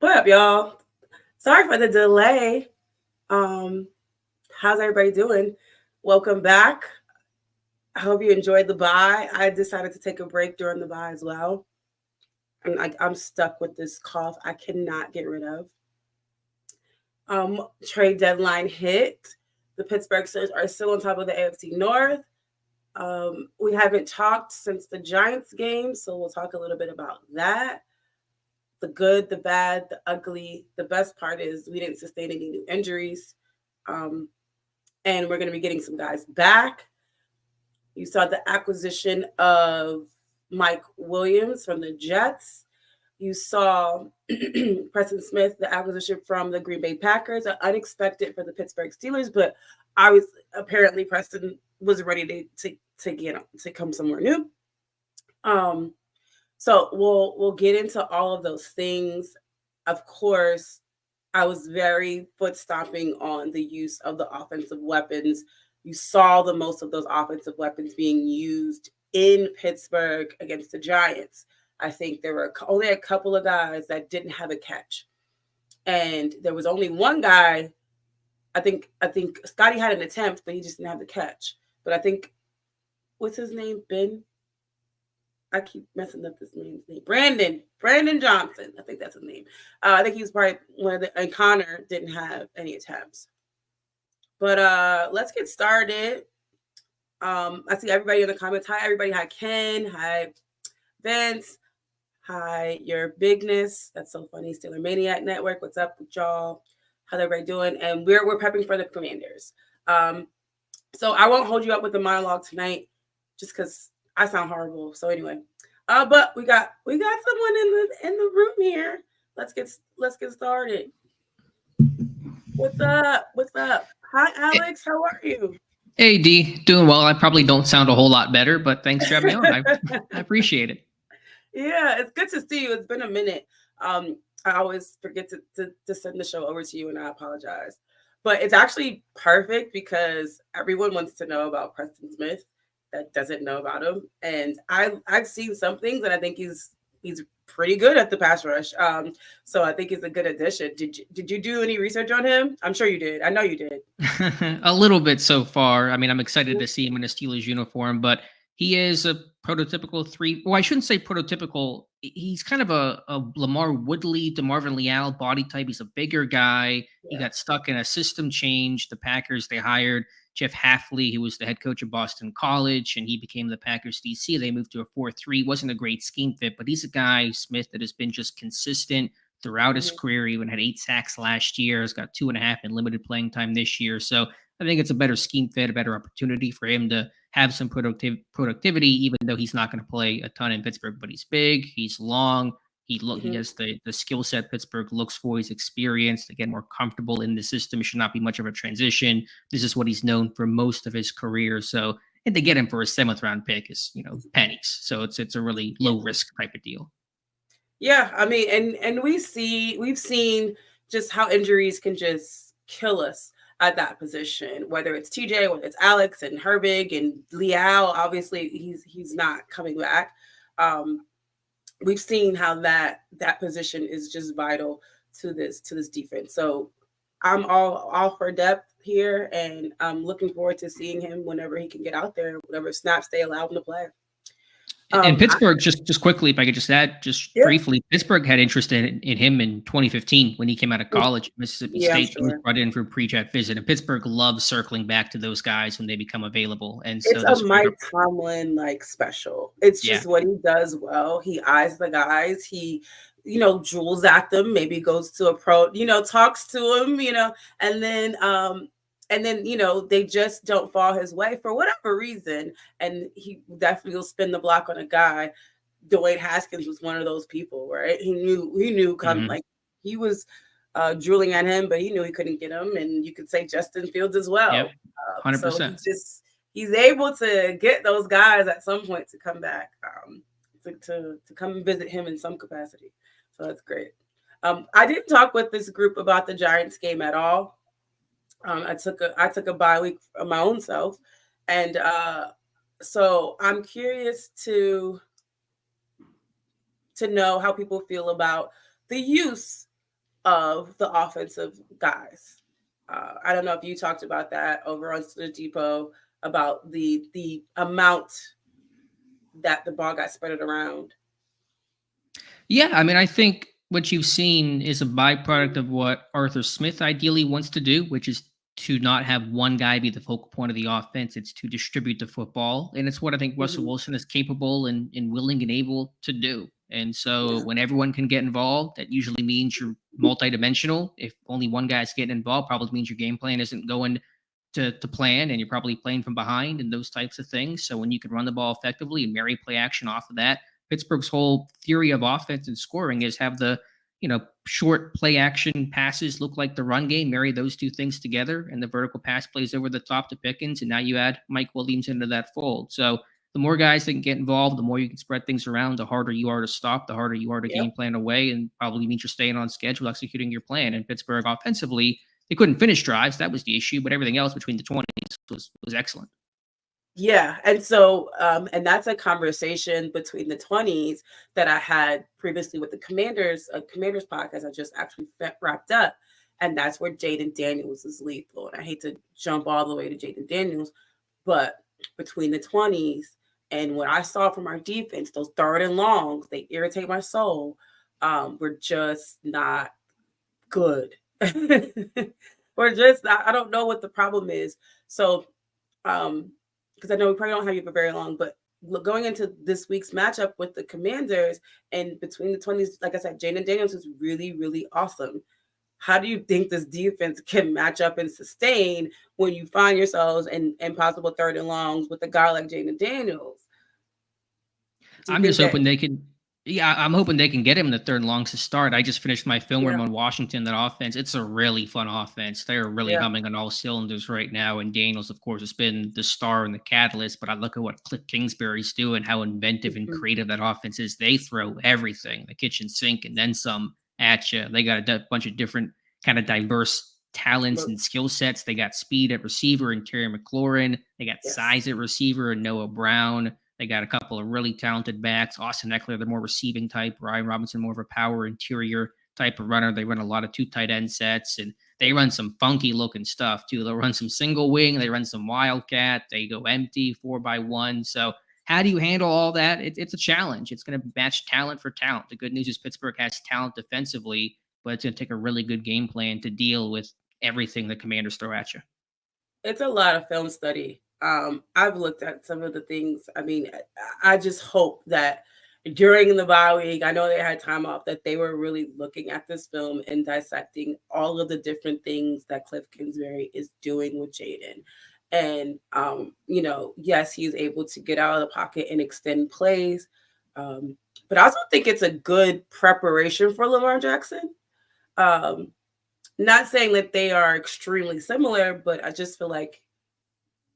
What up, y'all? Sorry for the delay. Um, how's everybody doing? Welcome back. I hope you enjoyed the bye. I decided to take a break during the bye as well. I'm stuck with this cough I cannot get rid of. Trade deadline hit. The Pittsburgh Steelers are still on top of the AFC North. We haven't talked since the Giants game, so we'll talk a little bit about that. The good, the bad, the ugly. The best part is we didn't sustain any new injuries. Um, and we're going to be getting some guys back. You saw the acquisition of Mike Williams from the Jets. You saw Preston Smith, the acquisition from the Green Bay Packers, unexpected for the Pittsburgh Steelers, but apparently Preston was ready to come somewhere new. So we'll get into all of those things. Of course, I was very foot stomping on the use of the offensive weapons. You saw the most of those offensive weapons being used in Pittsburgh against the Giants. I think there were only a couple of guys that didn't have a catch. And there was only one guy, I think Scotty had an attempt, but he just didn't have the catch. But I think, what's his name? Ben? I keep messing up this man's name. Brandon Johnson. I think that's his name. I think he was probably one of the, and Connor didn't have any attempts. But let's get started. I see everybody in the comments. Hi, everybody. Hi, Ken. Hi, Vince. Hi, Your Bigness. That's so funny. Steeler Maniac Network. What's up with y'all? How's everybody doing? And we're prepping for the Commanders. So I won't hold you up with the monologue tonight, just because I sound horrible. So anyway, but we got someone in the room here. Let's get started. What's up? Hi, Alex. How are you? Hey, D. Doing well. I probably don't sound a whole lot better, but thanks for having me on. I appreciate it. Yeah, it's good to see you. It's been a minute. I always forget to send the show over to you, and I apologize. But it's actually perfect because everyone wants to know about Preston Smith that doesn't know about him. And I've seen some things, and I think he's pretty good at the pass rush. So I think he's a good addition. Did you do any research on him? I'm sure you did. I know you did. A little bit so far. I mean, I'm excited to see him in a Steelers uniform, but he is a prototypical three. Well, I shouldn't say prototypical. He's kind of a Lamar Woodley, DeMarvin Leal body type. He's a bigger guy. Yeah. He got stuck in a system change. The Packers, they hired Jeff Hafley, who was the head coach of Boston College, and he became the Packers DC. They moved to a 4-3. Wasn't a great scheme fit, but he's a guy, Smith, that has been just consistent throughout his career. He even had 8 sacks last year. He's got 2.5 in limited playing time this year. So I think it's a better scheme fit, a better opportunity for him to have some productivity, even though he's not going to play a ton in Pittsburgh. But he's big, he's long, he has the skill set Pittsburgh looks for. He's experienced to get more comfortable in the system. It should not be much of a transition. This is what he's known for most of his career. So, and to get him for a 7th round pick is, pennies. So it's a really low risk type of deal. Yeah, I mean, and we've seen just how injuries can just kill us at that position, whether it's TJ, whether it's Alex and Herbig and Leal. Obviously, he's not coming back. We've seen how that position is just vital to this defense. So I'm all for depth here, and I'm looking forward to seeing him whenever he can get out there, whatever snaps they allow him to play. And Pittsburgh, just quickly, if I could just add, briefly, Pittsburgh had interest in him in 2015 when he came out of college, Mississippi State. Sure. He was brought in for a pre-chat visit, and Pittsburgh loves circling back to those guys when they become available. And so it's a Mike Tomlin special. It's just what he does well. He eyes the guys. He, drools at them. Maybe goes to a pro, talks to him, and then, they just don't fall his way for whatever reason. And he definitely will spin the block on a guy. Dwayne Haskins was one of those people, right? He knew kind of like he was drooling at him, but he knew he couldn't get him. And you could say Justin Fields as well. Yep, 100%. So he's able to get those guys at some point to come back, to come and visit him in some capacity. So that's great. I didn't talk with this group about the Giants game at all. I took a bye week of my own self, and so I'm curious to know how people feel about the use of the offensive guys. I don't know if you talked about that over on the Depot about the amount that the ball got spread around. Yeah, I mean, I think what you've seen is a byproduct of what Arthur Smith ideally wants to do, which is to not have one guy be the focal point of the offense. It's to distribute the football. And it's what I think Russell Hmm. Wilson is capable and willing and able to do. And so Yeah. when everyone can get involved, that usually means you're multidimensional. If only one guy's getting involved, probably means your game plan isn't going to plan and you're probably playing from behind and those types of things. So when you can run the ball effectively and marry play action off of that, Pittsburgh's whole theory of offense and scoring is have the, short play action passes look like the run game, marry those two things together, and the vertical pass plays over the top to Pickens. And now you add Mike Williams into that fold. So the more guys that can get involved, the more you can spread things around, the harder you are to stop, the harder you are to game Yep. plan away, and probably means you're staying on schedule, executing your plan. And Pittsburgh offensively, they couldn't finish drives. That was the issue, but everything else between the 20s was excellent. Yeah, and so and that's a conversation between the 20s that I had previously with the Commanders podcast I just actually wrapped up, and that's where Jayden Daniels is lethal. And I hate to jump all the way to Jayden Daniels, but between the 20s and what I saw from our defense, those third and longs, they irritate my soul. We're just not good. We're just not, I don't know what the problem is. So because I know we probably don't have you for very long, but going into this week's matchup with the Commanders and between the 20s, like I said, Jayden Daniels is really, really awesome. How do you think this defense can match up and sustain when you find yourselves in impossible third and longs with a guy like Jayden Daniels? Do you I'm think just that? hoping they can. Yeah, I'm hoping they can get him in the third and longs to start. I just finished my film Yeah, room on Washington. That offense, it's a really fun offense. They're really yeah, humming on all cylinders right now. And Daniels, of course, has been the star and the catalyst. But I look at what Cliff Kingsbury's doing, how inventive and mhm, creative that offense is. They throw everything, the kitchen sink, and then some at you. They got a bunch of different kind of diverse talents look, and skill sets. They got speed at receiver and Terry McLaurin. They got yes, size at receiver and Noah Brown. They got a couple of really talented backs. Austin Eckler, the more receiving type. Ryan Robinson, more of a power interior type of runner. They run a lot of two tight end sets, and they run some funky looking stuff too. They'll run some single wing. They run some wildcat. They go empty 4x1. So how do you handle all that? It's a challenge. It's going to match talent for talent. The good news is Pittsburgh has talent defensively, but it's going to take a really good game plan to deal with everything the Commanders throw at you. it's a lot of film study. I've looked at some of the things. I mean, I just hope that during the bye week, I know they had time off, that they were really looking at this film and dissecting all of the different things that Cliff Kingsbury is doing with Jayden. And yes, he's able to get out of the pocket and extend plays. But I also think it's a good preparation for Lamar Jackson. Um, Not saying that they are extremely similar, but I just feel like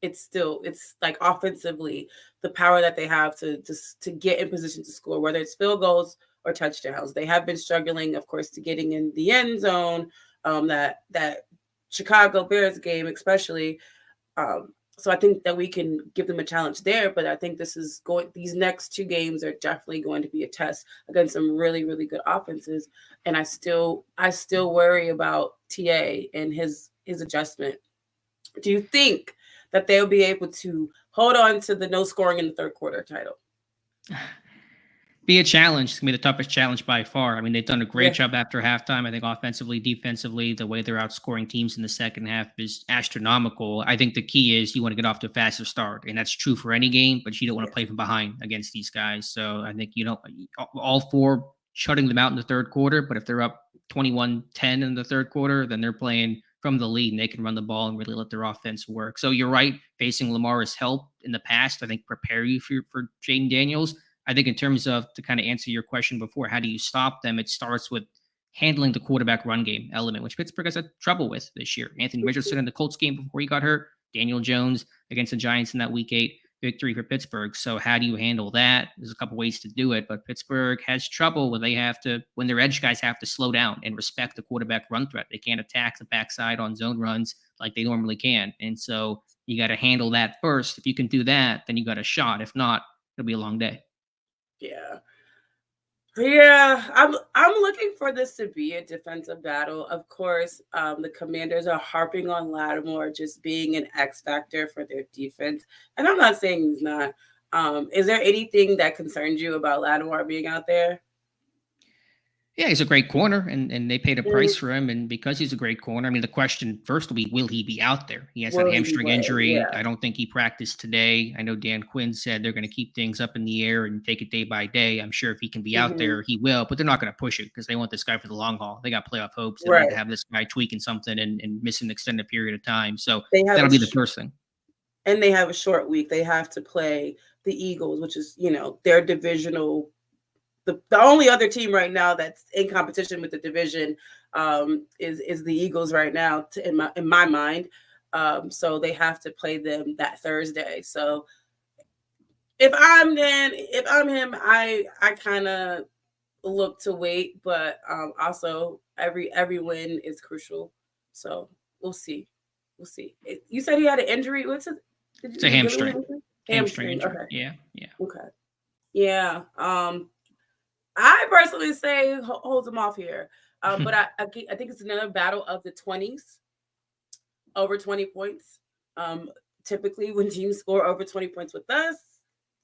it's like offensively the power that they have to get in position to score, whether it's field goals or touchdowns. They have been struggling, of course, to getting in the end zone. That Chicago Bears game, especially. So I think that we can give them a challenge there, but I think these next two games are definitely going to be a test against some really, really good offenses. And I still worry about TA and his adjustment. Do you think that they'll be able to hold on to the no scoring in the third quarter title? Be a challenge. It's gonna be the toughest challenge by far. I mean, they've done a great Yeah. job after halftime. I think offensively, defensively, the way they're outscoring teams in the second half is astronomical. I think the key is you want to get off to a faster start, and that's true for any game. But you don't want to Yes. play from behind against these guys. So I think all four shutting them out in the third quarter. But if they're up 21-10 in the third quarter, then they're playing from the lead and they can run the ball and really let their offense work. So you're right. Facing Lamar has helped in the past. I think prepare you for Jaden Daniels. I think in terms of to kind of answer your question before, how do you stop them? It starts with handling the quarterback run game element, which Pittsburgh has had trouble with this year. Anthony Richardson in the Colts game before he got hurt, Daniel Jones against the Giants in that Week 8 victory for Pittsburgh. So how do you handle that? There's a couple ways to do it, but Pittsburgh has trouble when their edge guys have to slow down and respect the quarterback run threat. They can't attack the backside on zone runs like they normally can. And so you got to handle that first. If you can do that, then you got a shot. If not, it'll be a long day. Yeah. Yeah, I'm looking for this to be a defensive battle. Of course, the Commanders are harping on Lattimore just being an X factor for their defense, and I'm not saying he's not. Is there anything that concerns you about Lattimore being out there? Yeah, he's a great corner, and they paid a Mm, price for him. And because he's a great corner, I mean, the question first will be, will he be out there? He has that will he be hamstring playing? injury. Yeah. I don't think he practiced today. I know Dan Quinn said they're going to keep things up in the air and take it day by day. I'm sure if he can be out Hmm. there, he will, but they're not going to push it because they want this guy for the long haul. They got playoff hopes. They don't need to Right. have this guy tweaking something and miss an extended period of time. So They have that'll be the first thing. they have a short week. They have to play the Eagles, which is their divisional. The only other team right now that's in competition with the division is the Eagles right now, in my mind. So they have to play them that Thursday. So if I'm him, I kind of look to wait, but also every win is crucial. So we'll see, we'll see. You said he had an injury. It's a Is he dealing with hamstring, an injury? hamstring Hamstring. injury. Okay. Yeah, yeah. Okay. Yeah. I personally say holds him off here. But I think it's another battle of the 20s, over 20 points. Um, Typically, when teams score over 20 points with us,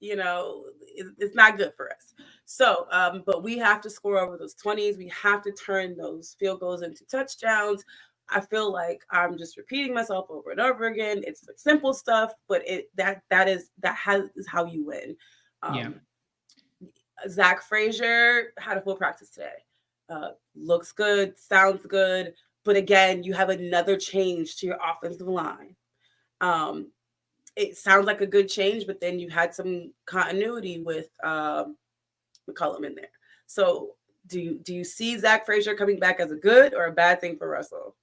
it's not good for us. So, but we have to score over those 20s. We have to turn those field goals into touchdowns. I feel like I'm just repeating myself over and over again. It's the simple stuff, but is how you win. Yeah. Um, Zach Frazier had a full practice today. Looks good, sounds good, but again, you have another change to your offensive line. Um, it sounds like a good change, but then you had some continuity with McCollum in there. So, do you see Zach Frazier coming back as a good or a bad thing for Russell?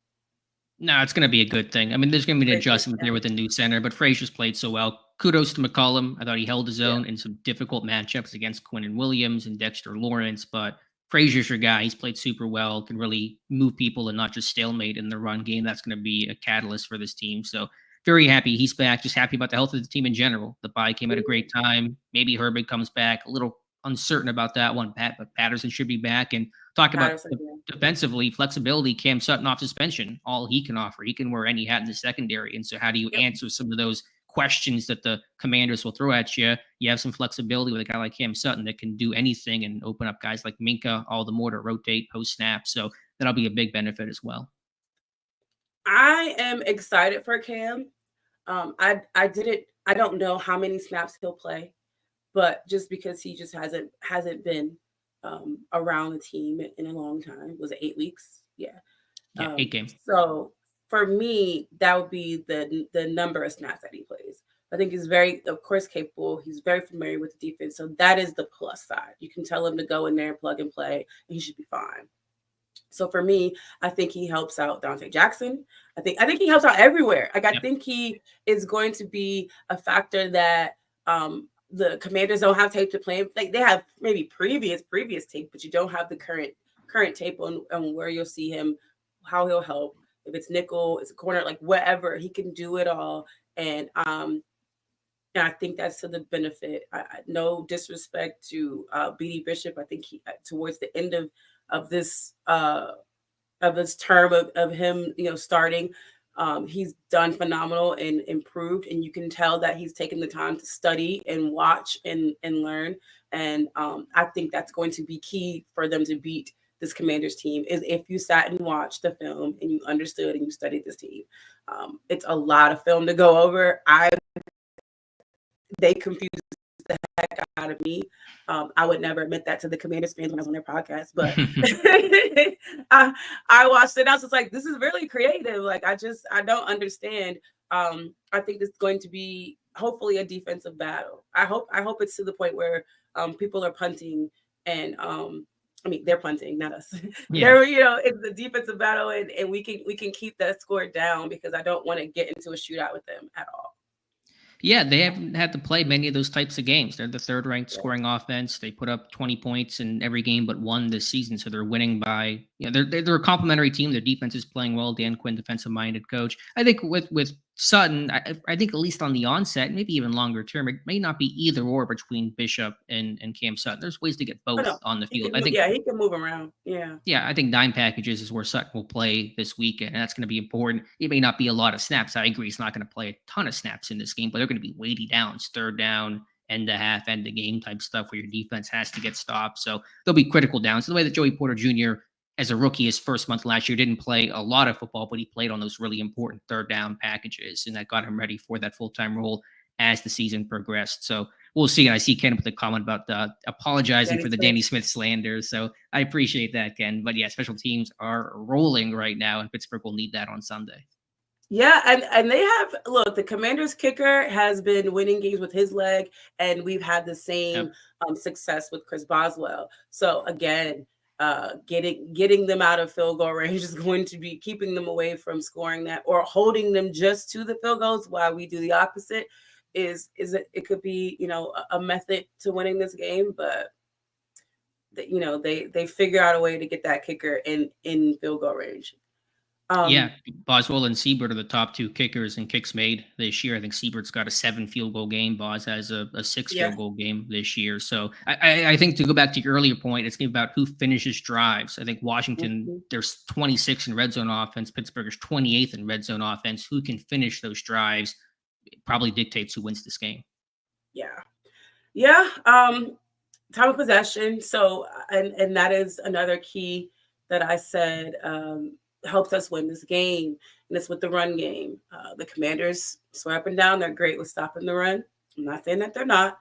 No, it's going to be a good thing. I mean, there's going to be an Great thing, adjustment yeah. there with the new center, but Frazier's played so well. Kudos to McCollum. I thought he held his Yeah. own in some difficult matchups against Quinnen Williams and Dexter Lawrence, but Frazier's your guy. He's played super well, can really move people and not just stalemate in the run game. That's going to be a catalyst for this team. So very happy he's back. Just happy about the health of the team in general. The bye came at a great time. Maybe Herbig comes back. A little uncertain about that one, but Patterson should be back. And talk about Patterson, yeah. defensively, flexibility, Cam Sutton off suspension, all he can offer. He can wear any hat in the secondary. And so how do you Yep. answer some of those questions that the Commanders will throw at you? You have some flexibility with a guy like Cam Sutton that can do anything and open up guys like Minka all the more to rotate post snap. So that'll be a big benefit as well. I am excited for Cam. I don't know how many snaps he'll play, but just because he just hasn't been around the team in a long time. Was it 8 weeks? Yeah. Yeah, 8 games. So for me, that would be the number of snaps that he plays. I think he's very, of course, capable. He's very familiar with the defense, so that is the plus side. You can tell him to go in there, plug and play, and he should be fine. So for me, I think he helps out Dante Jackson. I think he helps out everywhere. Like I Yep. think he is going to be a factor that the Commanders don't have tape to play. Like they have maybe previous tape, but you don't have the current tape on where you'll see him, how he'll help. If it's nickel, it's a corner, like whatever, he can do it all. And I think that's to the benefit. No disrespect to BD Bishop. I think he towards the end of this term of him, starting, he's done phenomenal and improved, and you can tell that he's taken the time to study and watch and learn. And I think that's going to be key for them to beat this Commanders team is if you sat and watched the film and you understood and you studied this team. It's a lot of film to go over. They confuse the heck out of me. I would never admit that to the Commanders fans when I was on their podcast, but I watched it. I was just like, this is really creative. Like, I don't understand. I think it's going to be hopefully a defensive battle. I hope it's to the point where people are punting and I mean they're punting, not us. Yeah. They're it's a defensive battle and we can keep that score down because I don't want to get into a shootout with them at all. Yeah, they haven't had to play many of those types of games. They're the third ranked scoring offense. They put up 20 points in every game but one this season. So they're winning by, they're a complimentary team. Their defense is playing well. Dan Quinn, defensive minded coach. I think with Sutton, I think at least on the onset, maybe even longer term, it may not be either or between Bishop and Cam Sutton. There's ways to get Oh, both no, on the he field. can. Yeah, he can move around. Yeah. Yeah, I think 9 packages is where Sutton will play this weekend, and that's going to be important. It may not be a lot of snaps. I agree, he's not going to play a ton of snaps in this game, but they're going to be weighty downs, third down, end of half, end of game type stuff where your defense has to get stopped. So they'll be critical downs. The way that Joey Porter Jr., as a rookie, his first month last year, didn't play a lot of football, but he played on those really important third down packages, and that got him ready for that full-time role as the season progressed. So we'll see. And I see Ken with the comment about apologizing for the Danny Smith slander. So I appreciate that, Ken. But yeah, special teams are rolling right now, and Pittsburgh will need that on Sunday. Yeah, and they have, look, the Commanders kicker has been winning games with his leg, and we've had the same success with Chris Boswell. So again, getting them out of field goal range is going to be keeping them away from scoring that, or holding them just to the field goals while we do the opposite. It could be, a method to winning this game, but they figure out a way to get that kicker in field goal range. Yeah, Boswell and Siebert are the top 2 kickers in kicks made this year. I think Siebert's got a 7 field goal game. Boz has a 6 field goal game this year. So I think, to go back to your earlier point, it's about who finishes drives. I think Washington, there's 26 in red zone offense. Pittsburgh is 28th in red zone offense. Who can finish those drives probably dictates who wins this game. Yeah. Time of possession. So, and that is another key that I said helped us win this game, and it's with the run game. The Commanders swear up and down they're great with stopping the run. I'm not saying that they're not.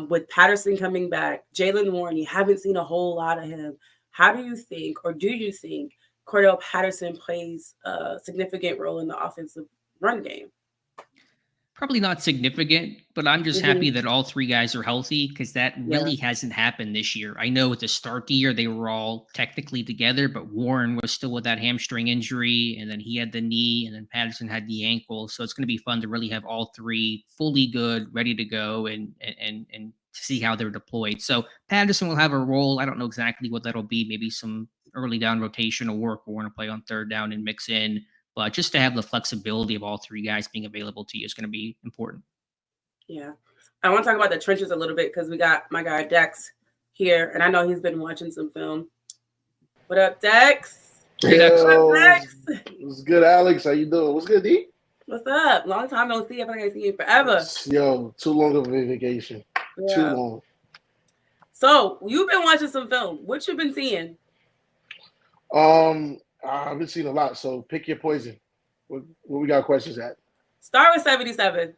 With Patterson coming back, Jaylen Warren, you haven't seen a whole lot of him. How do you think, or do you think, Cordell Patterson plays a significant role in the offensive run game? Probably not significant, but I'm just happy that all 3 guys are healthy, because that really hasn't happened this year. I know at the start of the year, they were all technically together, but Warren was still with that hamstring injury, and then he had the knee, and then Patterson had the ankle. So it's going to be fun to really have all 3 fully good, ready to go, and see how they're deployed. So Patterson will have a role. I don't know exactly what that'll be. Maybe some early down rotational work. We're going to play on third down and mix in. But just to have the flexibility of all 3 guys being available to you is going to be important. Yeah. I want to talk about the trenches a little bit, because we got my guy Dex here, and I know he's been watching some film. What up, Dex? Hey, Dex. What's up, Dex? What's good, Alex? How you doing? What's good, D? What's up? Long time no see. I feel like I see you forever. Yo, too long of a vacation. Yeah. Too long. So you've been watching some film. What you been seeing? I've been seeing a lot, so pick your poison. What we got questions at? Start with 77.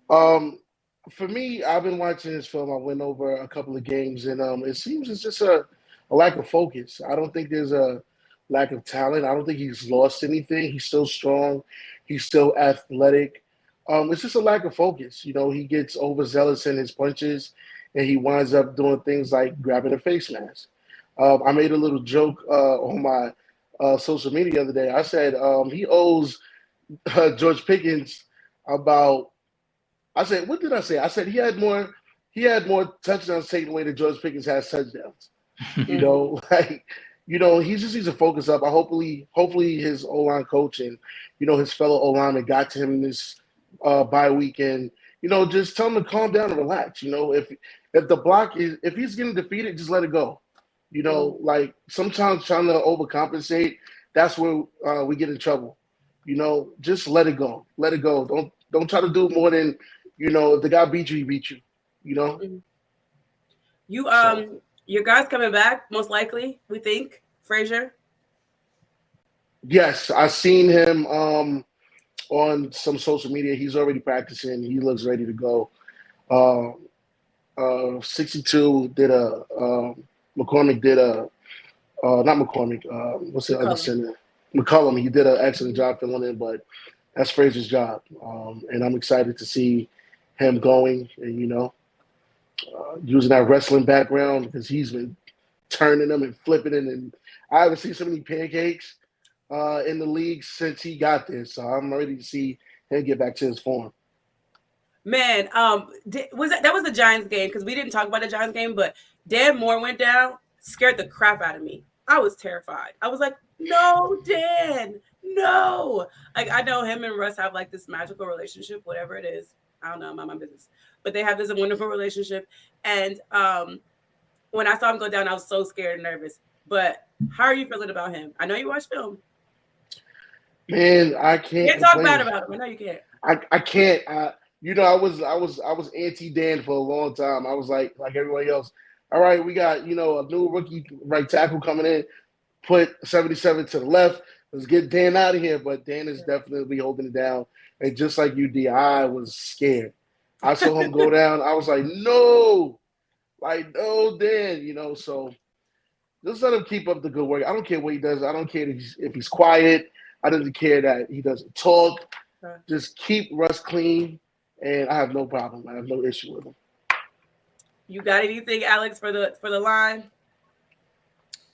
For me, I've been watching this film. I went over a couple of games, and it seems it's just a lack of focus. I don't think there's a lack of talent. I don't think he's lost anything. He's still strong. He's still athletic. It's just a lack of focus. He gets overzealous in his punches, and he winds up doing things like grabbing a face mask. I made a little joke on my social media the other day. I said he owes George Pickens about. I said, what did I say? I said he had more touchdowns taken away than George Pickens has touchdowns. He just needs to focus up. Hopefully his O-line coach and his fellow O-lineman got to him this bye week, and just tell him to calm down and relax. If the block if he's getting defeated, just let it go. Like sometimes trying to overcompensate, that's where we get in trouble. Just let it go. Let it go. Don't try to do more than, if the guy beat you, he beat you. Your guy's coming back, most likely, we think, Frazier. Yes, I've seen him on some social media. He's already practicing. He looks ready to go. 62 did a McCormick did a not McCormick. What's the other center? McCollum. He did an excellent job filling in, but that's Frazier's job, and I'm excited to see him going and using that wrestling background, because he's been turning them and flipping it, and I haven't seen so many pancakes in the league since he got there. So I'm ready to see him get back to his form. Man, that was the Giants game, because we didn't talk about the Giants game, but Dan Moore went down, scared the crap out of me. I was terrified. I was like, no, Dan, No, like I know him and Russ have like this magical relationship, whatever it is. I don't know, mind my business, but they have this wonderful relationship. And when I saw him go down, I was so scared and nervous. But how are you feeling about him? I know you watch film. Man, I You can't can't talk bad complain. about him. I know you can't. I can't. I was anti Dan for a long time. I was like everybody else. All right, we got a new rookie right tackle coming in. Put 77 to the left. Let's get Dan out of here. But Dan is definitely holding it down. And just like you, D, I was scared. I saw him go down. I was like, no, Dan. So just let him keep up the good work. I don't care what he does. I don't care if he's quiet. I don't care that he doesn't talk. Just keep Russ clean, and I have no problem. I have no issue with him. You got anything, Alex, for the line?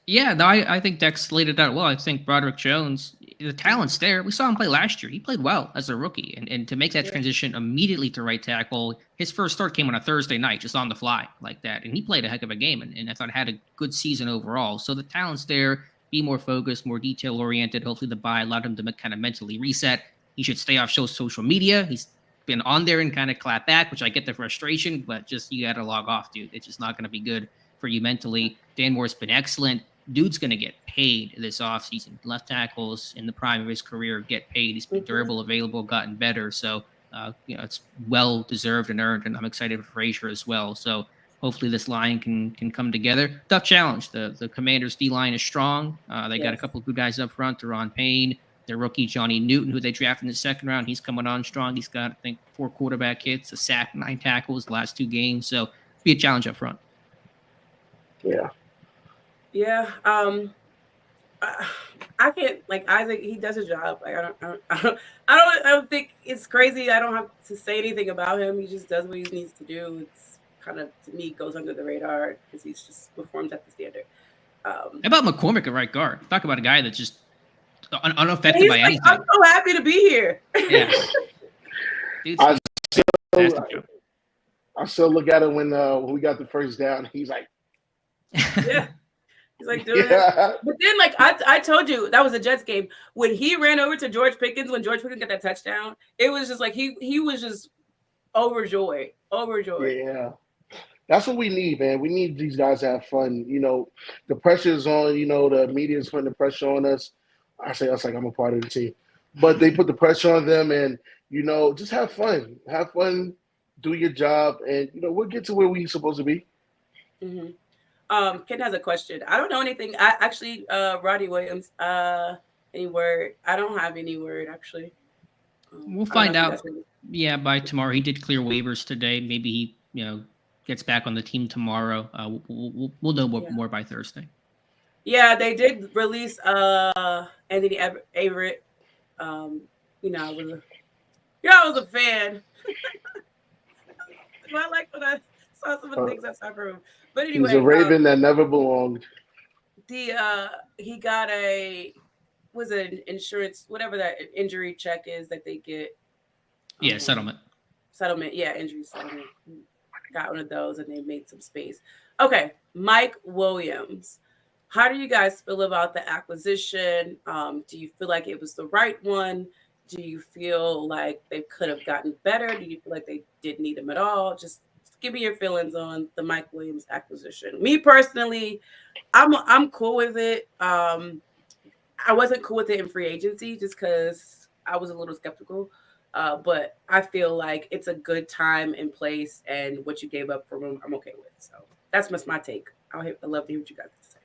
Yeah, no, I think Dex laid it out well. I think Broderick Jones, the talent's there. We saw him play last year. He played well as a rookie. And to make that transition immediately to right tackle, his first start came on a Thursday night, just on the fly like that. And he played a heck of a game and I thought had a good season overall. So the talent's there. Be more focused, more detail-oriented. Hopefully the bye allowed him to kind of mentally reset. He should stay off social media. He's been on there and kind of clap back, which I get the frustration, but just you got to log off, dude. It's just not going to be good for you mentally. Dan Moore's been excellent. Dude's going to get paid this offseason. Left tackles in the prime of his career get paid. He's been durable, available, gotten better. So, it's well deserved and earned. And I'm excited for Frazier as well. So hopefully this line can come together. Tough challenge. The Commanders' D-line is strong. They got a couple of good guys up front. Deron Payne, their rookie Johnny Newton, who they drafted in the second round. He's coming on strong. He's got, I think, 4 quarterback hits, a sack, 9 tackles the last 2 games. So be a challenge up front. Yeah. Yeah. I can't, like, Isaac, he does his job. Like, I don't think it's crazy. I don't have to say anything about him. He just does what he needs to do. It's kind of, to me, goes under the radar because he's just performs at the standard. How about McCormick at right guard? Talk about a guy that's just unaffected by anything. I'm so happy to be here. Yeah. I still look at it when we got the first down. He's like, yeah. He's like doing it. But then, like, I told you, that was a Jets game. When he ran over to George Pickens, when George Pickens got that touchdown, it was just like he was just overjoyed. Yeah. That's what we need, man. We need these guys to have fun. The pressure's on, the media's putting the pressure on us. I say us like I'm a part of the team. But they put the pressure on them and, just have fun. Have fun, do your job, and, we'll get to where we're supposed to be. Mm-hmm. Ken has a question. I don't know anything. Roddy Williams, any word? I don't have any word, actually. We'll find out. Yeah, by tomorrow. He did clear waivers today. Maybe he, gets back on the team tomorrow. We'll know more by Thursday. Yeah, they did release Anthony Averett. I was a fan. I like when I saw some of the things I saw from him. But anyway, he's a Raven that never belonged. He got an insurance, whatever that injury check is that they get. Yeah, settlement. Yeah, injury settlement. Got one of those, and they made some space. Okay, Mike Williams. How do you guys feel about the acquisition? Do you feel like it was the right one? Do you feel like they could have gotten better? Do you feel like they didn't need him at all? Just give me your feelings on the Mike Williams acquisition. Me personally, I'm cool with it. I wasn't cool with it in free agency just because I was a little skeptical. But I feel like it's a good time and place, and what you gave up for him, I'm okay with. So that's just my take. I'd love to hear what you guys have to say.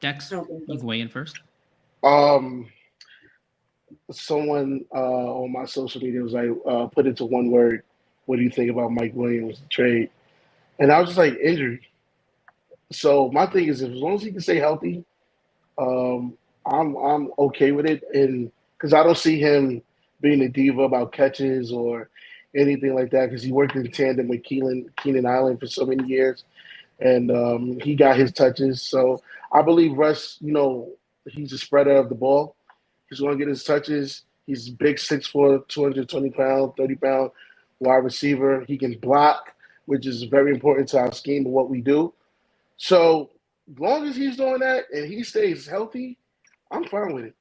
Dex, you can weigh in first. Someone on my social media was like, put into one word, what do you think about Mike Williams trade? And I was just like, injury. So my thing is, as long as he can stay healthy, I'm okay with it, and because I don't see him being a diva about catches or anything like that, because he worked in tandem with Keenan Allen for so many years, and he got his touches. So I believe Russ, he's a spreader of the ball. He's going to get his touches. He's big, 6'4", 220-pound, 30-pound wide receiver. He can block, which is very important to our scheme of what we do. So as long as he's doing that and he stays healthy, I'm fine with it.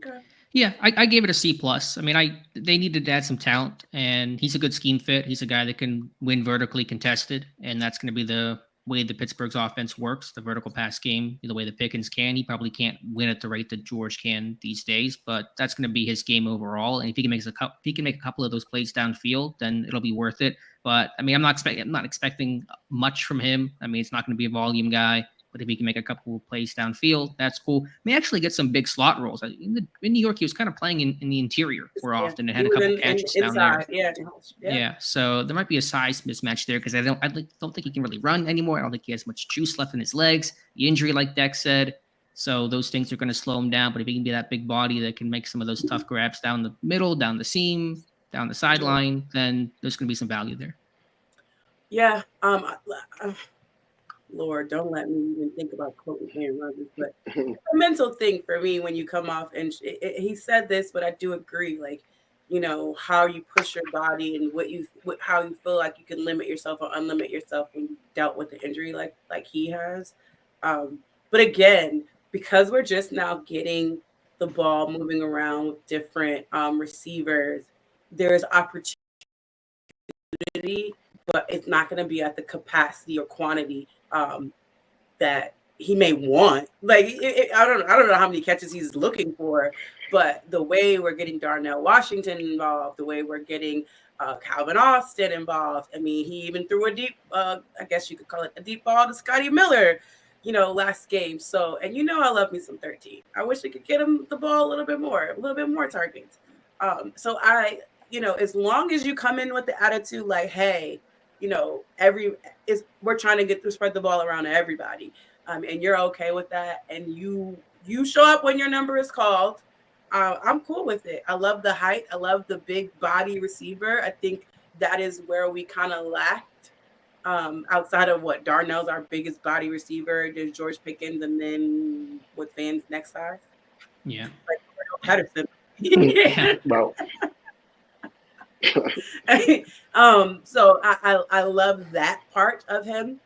Okay. Yeah, I gave it a C plus. I mean, they needed to add some talent, and he's a good scheme fit. He's a guy that can win vertically contested, and that's going to be the way the Pittsburgh's offense works, the vertical pass game, the way the Pickens can. He probably can't win at the rate that George can these days, but that's going to be his game overall. And if he can make if he can make a couple of those plays downfield, then it'll be worth it. But I mean, I'm not expecting much from him. I mean, it's not going to be a volume guy. But if he can make a couple of plays downfield, that's cool. May actually get some big slot rolls. In New York, he was kind of playing in the interior more often and had a couple catches down there. Yeah. So there might be a size mismatch there because I don't think he can really run anymore. I don't think he has much juice left in his legs. The injury, like Dex said. So those things are going to slow him down. But if he can be that big body that can make some of those tough grabs down the middle, down the seam, down the sideline, then there's going to be some value there. Yeah. Lord, don't let me even think about quoting Aaron Rodgers, but it's a mental thing for me when you come off. And he said this, but I do agree. Like, how you push your body and how you feel like you can limit yourself or unlimit yourself when you dealt with the injury like he has. But again, because we're just now getting the ball moving around with different receivers, there's opportunity, but it's not going to be at the capacity or quantity that he may want. Like, I don't know how many catches he's looking for, but the way we're getting Darnell Washington involved, the way we're getting Calvin Austin involved. I mean, he even threw a deep, I guess you could call it a deep ball to Scotty Miller, last game. So, and I love me some 13. I wish we could get him the ball a little bit more targets. So as long as you come in with the attitude like, hey, we're trying to spread the ball around to everybody, and you're okay with that, and you show up when your number is called. I'm cool with it. I love the height. I love the big body receiver. I think that is where we kind of lacked. Outside of what Darnell's our biggest body receiver, there's George Pickens, and then what fans next size? Yeah, like Patterson. Well. So I love that part of him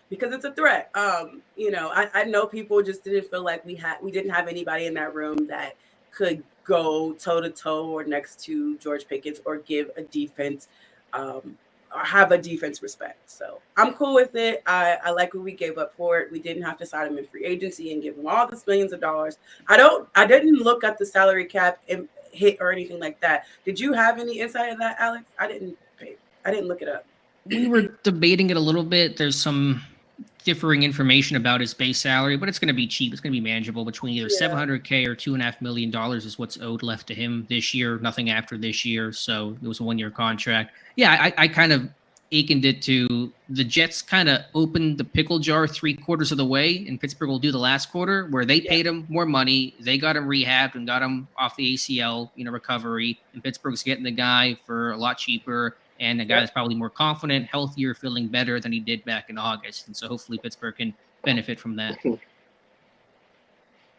because it's a threat. I know people just didn't feel like we didn't have anybody in that room that could go toe to toe or next to George Pickens or give a defense or have a defense respect. So I'm cool with it. I like what we gave up for it. We didn't have to sign him in free agency and give him all this millions of dollars. I didn't look at the salary cap and hit or anything like that. Did you have any insight on that, Alex? I didn't look it up. We were debating it a little bit. There's some differing information about his base salary, but it's going to be cheap. It's going to be manageable. Between either $700K or $2.5 million is what's owed left to him this year. Nothing after this year. So it was a 1-year contract. Yeah, I kind of akened it to the Jets kind of opened the pickle jar 3/4 of the way, and Pittsburgh will do the last quarter where they paid him more money. They got him rehabbed and got him off the ACL, recovery. And Pittsburgh's getting the guy for a lot cheaper and a guy that's probably more confident, healthier, feeling better than he did back in August. And so hopefully Pittsburgh can benefit from that. Thank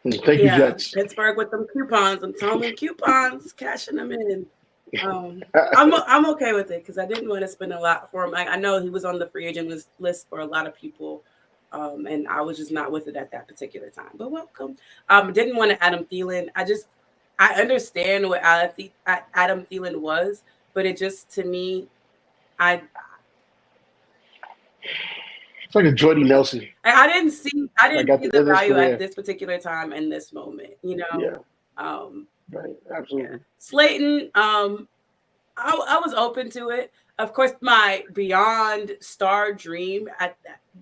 you, Jets. Pittsburgh with them coupons. I'm telling them coupons, cashing them in. I'm okay with it because I didn't want to spend a lot for him. I know he was on the free agent list for a lot of people, and I was just not with it at that particular time. But welcome. Didn't want to Adam Thielen. I understand what Adam Thielen was, but it just to me, it's like a Jordy Nelson. I didn't see the value at this particular time in this moment. Yeah. Right, absolutely. Yeah. Slayton, I was open to it. Of course, my beyond star dream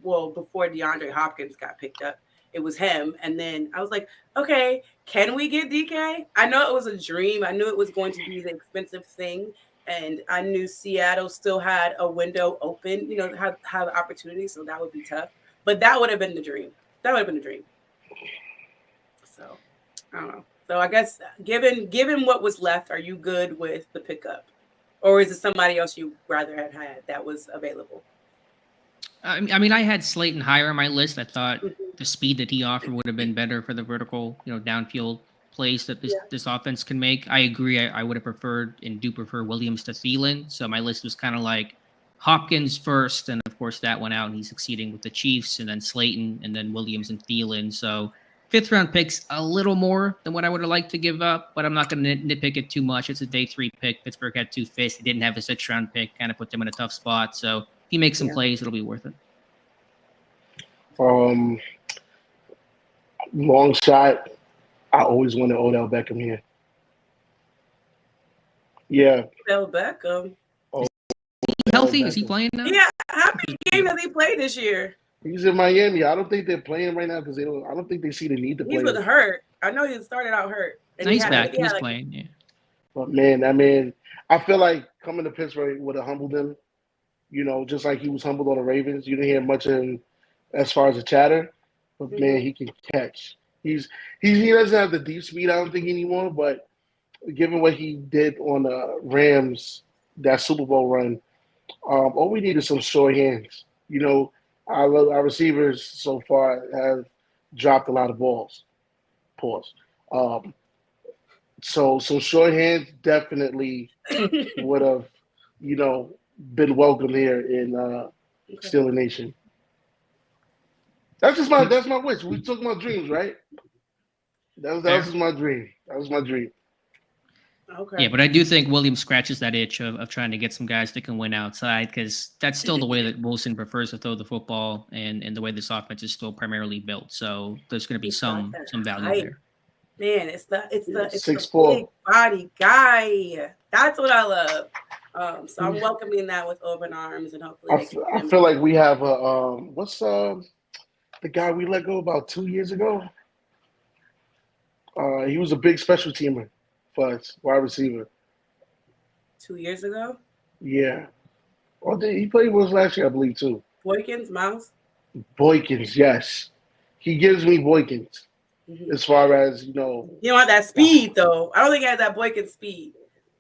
before DeAndre Hopkins got picked up, it was him. And then I was like, okay, can we get DK? I know it was a dream. I knew it was going to be the expensive thing. And I knew Seattle still had a window open, have opportunity. So that would be tough. But that would have been the dream. So I don't know. So I guess given what was left, are you good with the pickup? Or is it somebody else you rather have had that was available? I mean, I had Slayton higher on my list. I thought the speed that he offered would have been better for the vertical, downfield plays that this offense can make. I agree. I would have preferred and do prefer Williams to Thielen. So my list was kind of like Hopkins first, and of course that went out and he's succeeding with the Chiefs, and then Slayton, and then Williams and Thielen. So fifth round picks a little more than what I would have liked to give up, but I'm not going to nitpick it too much. It's a day 3 pick. Pittsburgh had 2 fifths. They didn't have a 6th round pick, kind of put them in a tough spot. So if he makes some plays, it'll be worth it. Long shot. I always wanted Odell Beckham here. Yeah. Odell Beckham. Healthy? Is he playing now? Yeah. How many games has he played this year? He's in Miami. I don't think they're playing right now because I don't think they see the need to play. He's been hurt. I know he started out hurt. And he's back. He's playing. Yeah. But man, I feel like coming to Pittsburgh would have humbled him. You know, just like he was humbled on the Ravens. You didn't hear much of him as far as the chatter. But man, he can catch. He doesn't have the deep speed, I don't think, anymore. But given what he did on the Rams, that Super Bowl run, all we need is some short hands. You know, our receivers so far have dropped a lot of balls. Pause. So short hands definitely would have, you know, been welcome here in Steeler Nation. That's my wish. We talking about dreams, right? That was my dream. That was my dream. Okay. Yeah, but I do think Williams scratches that itch of trying to get some guys that can win outside, because that's still the way that Wilson prefers to throw the football, and the way this offense is still primarily built. So there's going to be some value there. Man, it's the 6'4" big body guy. That's what I love. So I'm welcoming that with open arms, and hopefully I feel like we have a what's the guy we let go about 2 years ago? He was a big special teamer for us, wide receiver. 2 years ago? Yeah. Or he played with us last year, I believe, too. Boykins, Miles? Boykins, yes. He gives me Boykins. As far as, you know. You don't have that speed, though. I don't think he has that Boykins speed.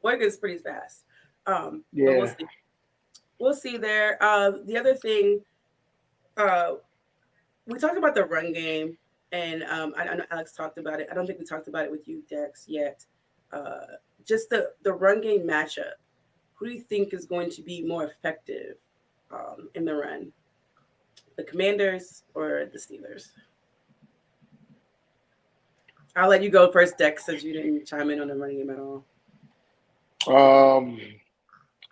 Boykins pretty fast. Yeah. But we'll see there. The other thing, we talked about the run game, and I know Alex talked about it. I don't think we talked about it with you, Dex, yet. Just the run game matchup. Who do you think is going to be more effective in the run? The Commanders or the Steelers? I'll let you go first, Dex, since you didn't chime in on the running game at all.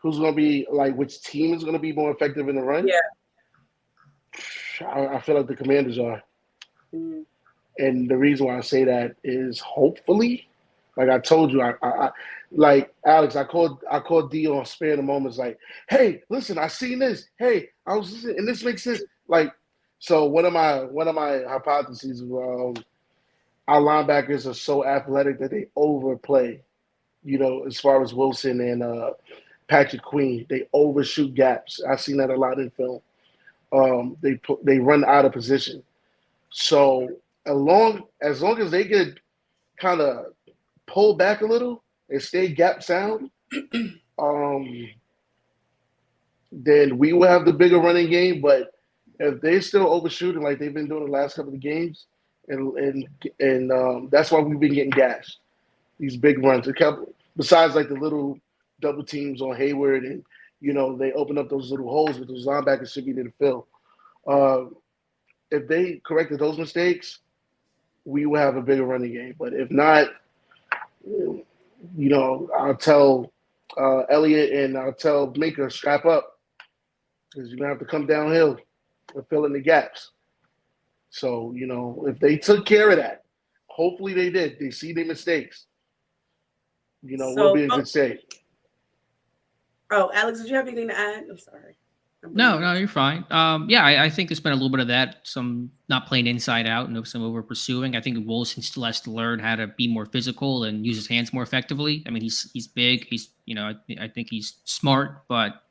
Who's going to be, like, which team is going to be more effective in the run? Yeah. I feel like the Commanders are. Mm-hmm. And the reason why I say that is hopefully, like I told you, I like Alex, I called D on spare of the moments, like, hey, listen, I seen this. Hey, I was listening, and this makes sense. Like, so one of my hypotheses, our linebackers are so athletic that they overplay, you know, as far as Wilson and Patrick Queen. They overshoot gaps. I've seen that a lot in film. They run out of position. So as long as they could kind of pull back a little and stay gap sound, then we will have the bigger running game. But if they still overshooting like they've been doing the last couple of games, and that's why we've been getting gashed. These big runs, besides like the little double teams on Hayward, and you know they open up those little holes that those linebackers should be there to fill. If they corrected those mistakes, we will have a bigger running game. But if not, you know, I'll tell Elliott and I'll tell Minka, strap up, because you're gonna have to come downhill and fill in the gaps. So, you know, if they took care of that, hopefully they did. They see their mistakes. You know, we'll be in good shape. Oh, Alex, did you have anything to add? I'm sorry. No, you're fine. I think there's been a little bit of that, some not playing inside out and some over pursuing. I think Wilson still has to learn how to be more physical and use his hands more effectively. I mean, he's big. He's, you know, I think he's smart, but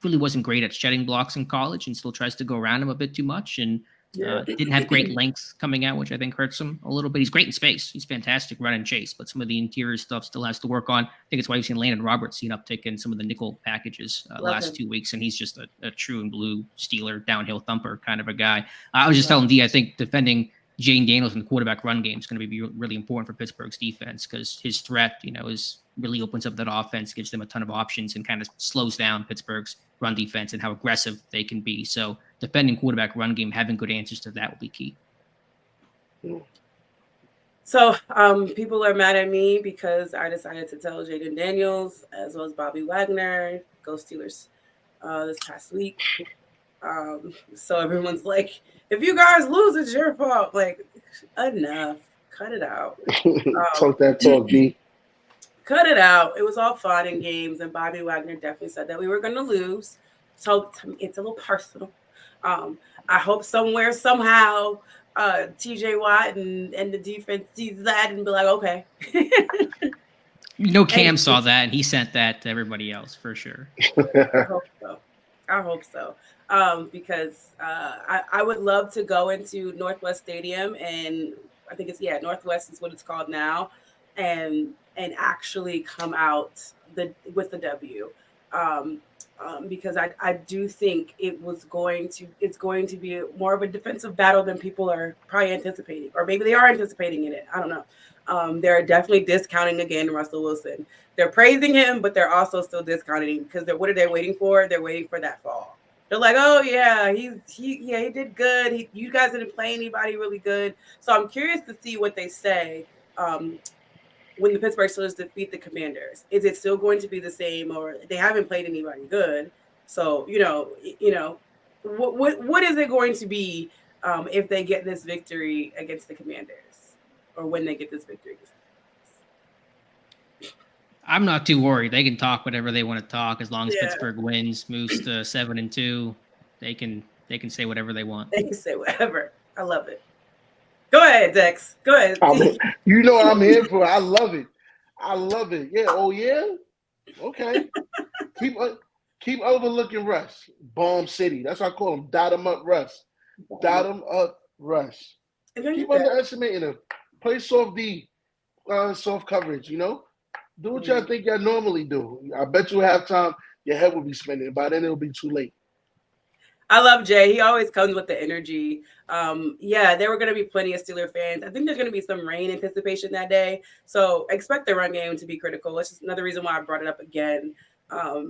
really wasn't great at shedding blocks in college, and still tries to go around him a bit too much. And didn't have great length coming out, which I think hurts him a little bit. He's great in space. He's fantastic run and chase, but some of the interior stuff still has to work on. I think it's why you've seen Landon Roberts see an uptick in some of the nickel packages last 2 weeks, and he's just a true and blue Steeler downhill thumper kind of a guy. I was just telling D, I think defending Jane Daniels in the quarterback run game is going to be really important for Pittsburgh's defense, because his threat, you know, really opens up that offense, gives them a ton of options, and kind of slows down Pittsburgh's run defense and how aggressive they can be. So defending quarterback run game, having good answers to that will be key. So people are mad at me because I decided to tell Jaden Daniels as well as Bobby Wagner, go Steelers, this past week. So everyone's like, if you guys lose, it's your fault. Like, enough. Cut it out. Talk that talk, B. Cut it out. It was all fun and games, and Bobby Wagner definitely said that we were going to lose. So it's a little personal. I hope somewhere, somehow, TJ Watt and the defense sees that and be like, okay. Cam saw that and he sent that to everybody else for sure. I hope so. Because I would love to go into Northwest Stadium, and I think it's Northwest is what it's called now, and actually come out with the W. Because I do think it's going to be more of a defensive battle than people are probably anticipating, or maybe they are anticipating in it. I don't know. They're definitely discounting again Russell Wilson. They're praising him, but they're also still discounting him because what are they waiting for? They're waiting for that fall. They're like, oh yeah, he did good. You guys didn't play anybody really good. So I'm curious to see what they say. When the Pittsburgh Steelers defeat the Commanders, is it still going to be the same, or they haven't played anybody good? So what is it going to be if they get this victory against the Commanders, or when they get this victory? I'm not too worried. They can talk whatever they want to talk as long as Pittsburgh wins, moves to 7-2. They can say whatever they want. They can say whatever. I love it. Go ahead, Dex. Go ahead. You know what I'm here for. I love it. I love it. Yeah. Oh, yeah? Okay. Keep overlooking Russ. Bomb City. That's what I call him. Dot him up, Russ. Dot him up, Russ. Keep underestimating him. Play soft D, soft coverage, Do what y'all think y'all normally do. I bet you halftime your head will be spinning. By then, it'll be too late. I love Jay. He always comes with the energy. There were going to be plenty of Steeler fans. I think there's going to be some rain anticipation that day. So expect the run game to be critical. That's just another reason why I brought it up again. I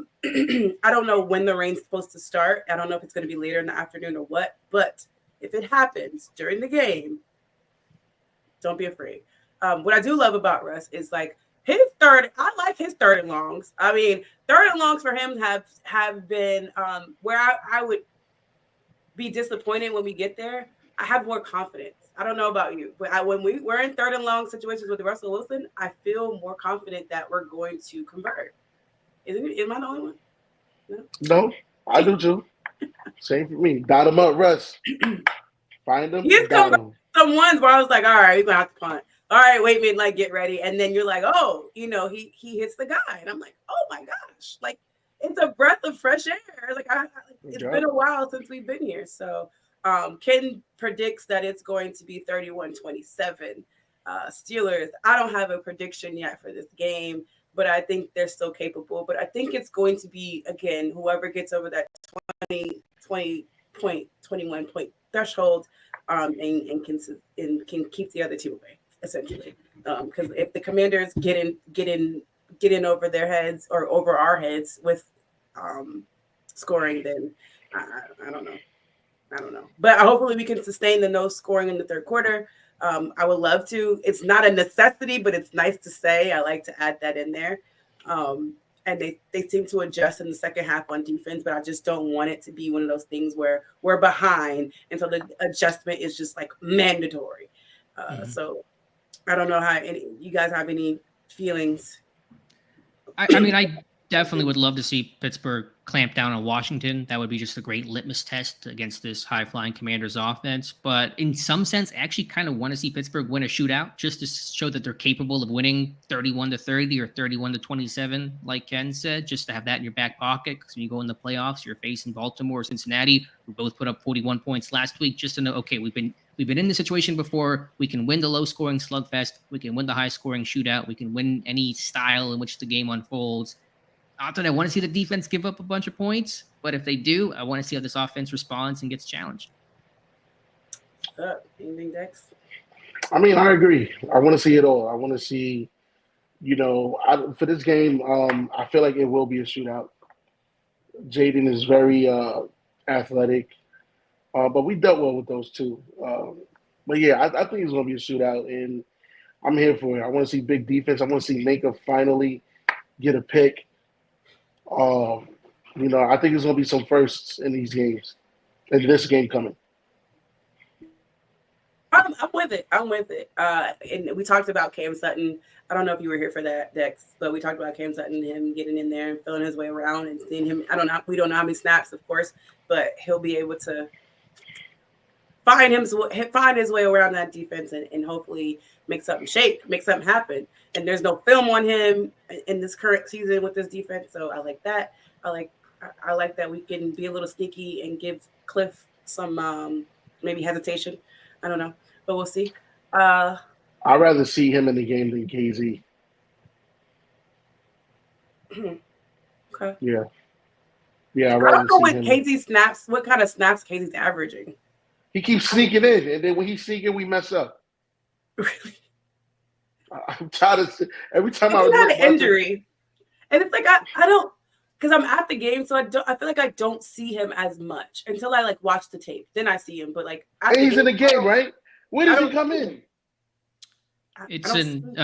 don't know when the rain's supposed to start. I don't know if it's going to be later in the afternoon or what. But if it happens during the game, don't be afraid. What I do love about Russ is I like his third and longs. I mean, third and longs for him have been where I would be disappointed when we get there. I have more confidence. I don't know about you, but when we're in third and long situations with Russell Wilson, I feel more confident that we're going to convert. Am I the only one? No, I do too. Same for me. Dot him up, Russ. Find him. He's come some ones where I was like, all right, we're gonna have to punt. All right, wait a minute, get ready. And then you're like, oh, he hits the guy. And I'm like, oh my gosh, it's a breath of fresh air. It's been a while since we've been here. So Ken predicts that it's going to be 31-27 Steelers. I don't have a prediction yet for this game, but I think they're still capable. But I think it's going to be, again, whoever gets over that 21 point threshold and can keep the other two away, essentially. Because if the Commanders get in over their heads or over our heads with scoring, then I don't know. But hopefully we can sustain the no scoring in the third quarter. I would love to. It's not a necessity, but it's nice to say. I like to add that in there. And they seem to adjust in the second half on defense, but I just don't want it to be one of those things where we're behind, and so the adjustment is just mandatory. So I don't know how you guys have any feelings. I mean, I definitely would love to see Pittsburgh clamp down on Washington. That would be just a great litmus test against this high-flying Commanders offense. But in some sense, I actually kind of want to see Pittsburgh win a shootout just to show that they're capable of winning 31-30 or 31-27, like Ken said, just to have that in your back pocket. Because when you go in the playoffs, you're facing Baltimore or Cincinnati, who both put up 41 points last week, just to know, okay, we've been in this situation before. We can win the low-scoring slugfest. We can win the high-scoring shootout. We can win any style in which the game unfolds. Not that I want to see the defense give up a bunch of points, but if they do, I want to see how this offense responds and gets challenged. Anything, Dex? I mean, I agree. I want to see it all. I want to see, for this game, I feel like it will be a shootout. Jaden is very athletic, but we dealt well with those two. But yeah, I think it's going to be a shootout, and I'm here for it. I want to see big defense. I want to see Minka finally get a pick. I think there's going to be some firsts in these games, in this game coming. I'm with it. I'm with it. And we talked about Cam Sutton. I don't know if you were here for that, Dex, but we talked about Cam Sutton, him getting in there and feeling his way around and seeing him. I don't know. We don't know how many snaps, of course, but he'll be able to find his way around that defense and hopefully make something shake, make something happen. And there's no film on him in this current season with this defense, so I like that. I like that we can be a little sneaky and give Cliff some maybe hesitation. I don't know, but we'll see. I'd rather see him in the game than KZ. Okay. Yeah. I don't know what KZ snaps. What kind of snaps KZ's averaging? He keeps sneaking in, and then when he's sneaking, we mess up. Really? I'm tired of every time I had an injury, and it's like I don't, because I'm at the game, so I feel like I don't see him as much until I like watch the tape. Then I see him, but like he's in the game, right? When does he come in? It's in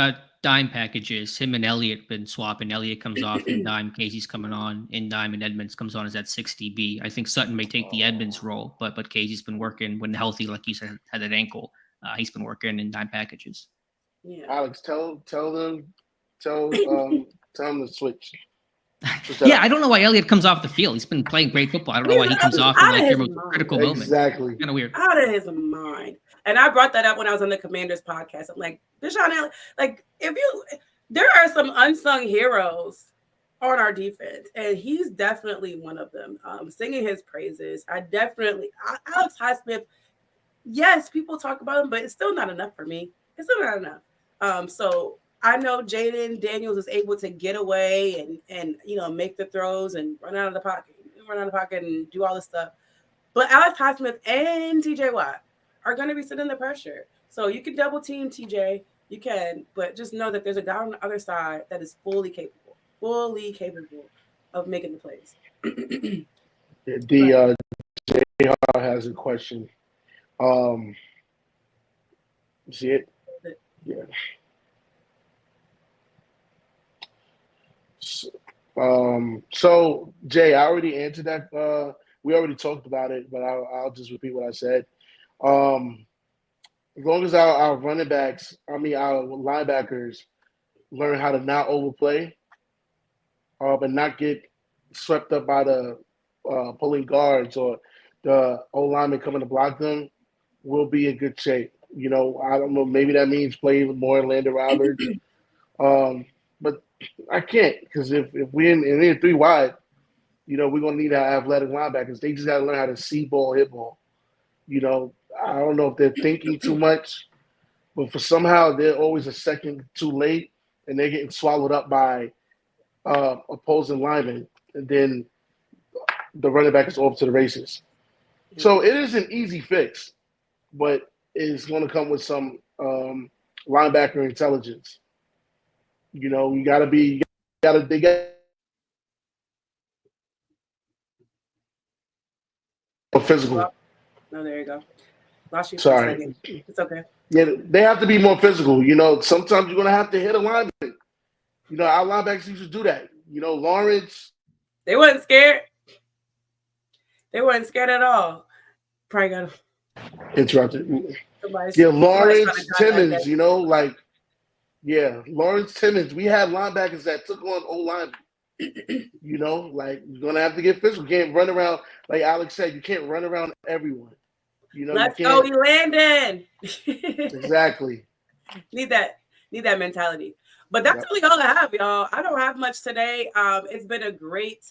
dime packages. Him and Elliott been swapping. Elliott comes off in dime. Casey's coming on in dime, and Edmonds comes on as that 60B. I think Sutton may take the Edmonds role, but Casey's been working when healthy, like you said, had an ankle. He's been working in dime packages. Yeah. Alex, tell them to switch. Yeah, I don't know why Elliott comes off the field. He's been playing great football. I don't know why he comes off in like your most critical moment. Exactly. Kind of weird. Out of his mind. And I brought that up when I was on the Commanders podcast. I'm like, Deshaun Elliott, like there are some unsung heroes on our defense, and he's definitely one of them. Singing his praises. Alex Highsmith, yes, people talk about him, but it's still not enough for me. It's still not enough. So I know Jaden Daniels is able to get away and make the throws and run out of the pocket and do all this stuff. But Alex Highsmith and TJ Watt are going to be sitting the pressure. So you can double team TJ, you can, but just know that there's a guy on the other side that is fully capable of making the plays. JR has a question. See it? Yeah. So Jay, I already answered that. We already talked about it, but I'll just repeat what I said. As long as our running backs, our linebackers, learn how to not overplay, but not get swept up by the pulling guards or the O-lineman coming to block them, we'll be in good shape. I don't know. Maybe that means play more Landon Roberts. But I can't, because if we're in 3 wide, we're gonna need our athletic linebackers. They just gotta learn how to see ball, hit ball. I don't know if they're thinking too much, but for somehow they're always a second too late, and they're getting swallowed up by opposing linemen, and then the running back is off to the races. So it is an easy fix, but it's going to come with some linebacker intelligence. They got physical. No, there you go. Lost you. Sorry. It's okay. Yeah, they have to be more physical. Sometimes you're going to have to hit a lineman. Our linebackers used to do that. Lawrence. They wasn't scared. They weren't scared at all. Probably got interrupted. Lawrence Timmons, Lawrence Timmons. We had linebackers that took on O-linemen. You're going to have to get physical. You can't run around, like Alex said, you can't run around everyone. Let's go, Landon. Exactly. Need that mentality. But that's really all I have, y'all. I don't have much today. It's been a great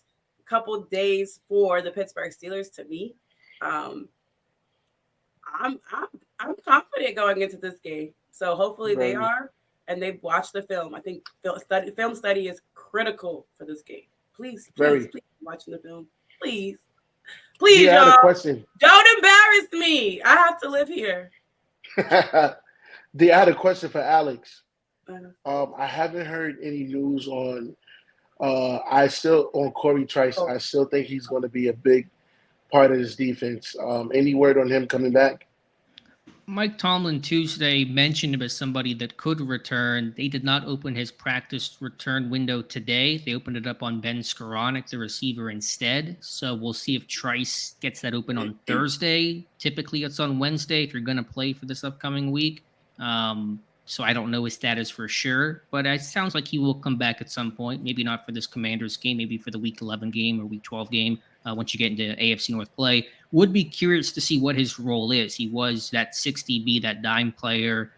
couple days for the Pittsburgh Steelers to me. I'm confident going into this game. So hopefully they are, and they've watched the film. I think film study is critical for this game. Please watching the film. Please, yeah, y'all. I had a question. Don't embarrass me. I have to live here. I had a question for Alex. I haven't heard any news on Corey Trice. I still think he's going to be a big part of this defense. Any word on him coming back? Mike Tomlin Tuesday mentioned him as somebody that could return. They did not open his practice return window today. They opened it up on Ben Skoranek, the receiver, instead. So we'll see if Trice gets that open on Thursday. Typically, it's on Wednesday if you're going to play for this upcoming week. So I don't know his status for sure, but it sounds like he will come back at some point. Maybe not for this Commanders game, maybe for the Week 11 game or Week 12 game. Once you get into AFC North play, would be curious to see what his role is. He was that 60B, that dime player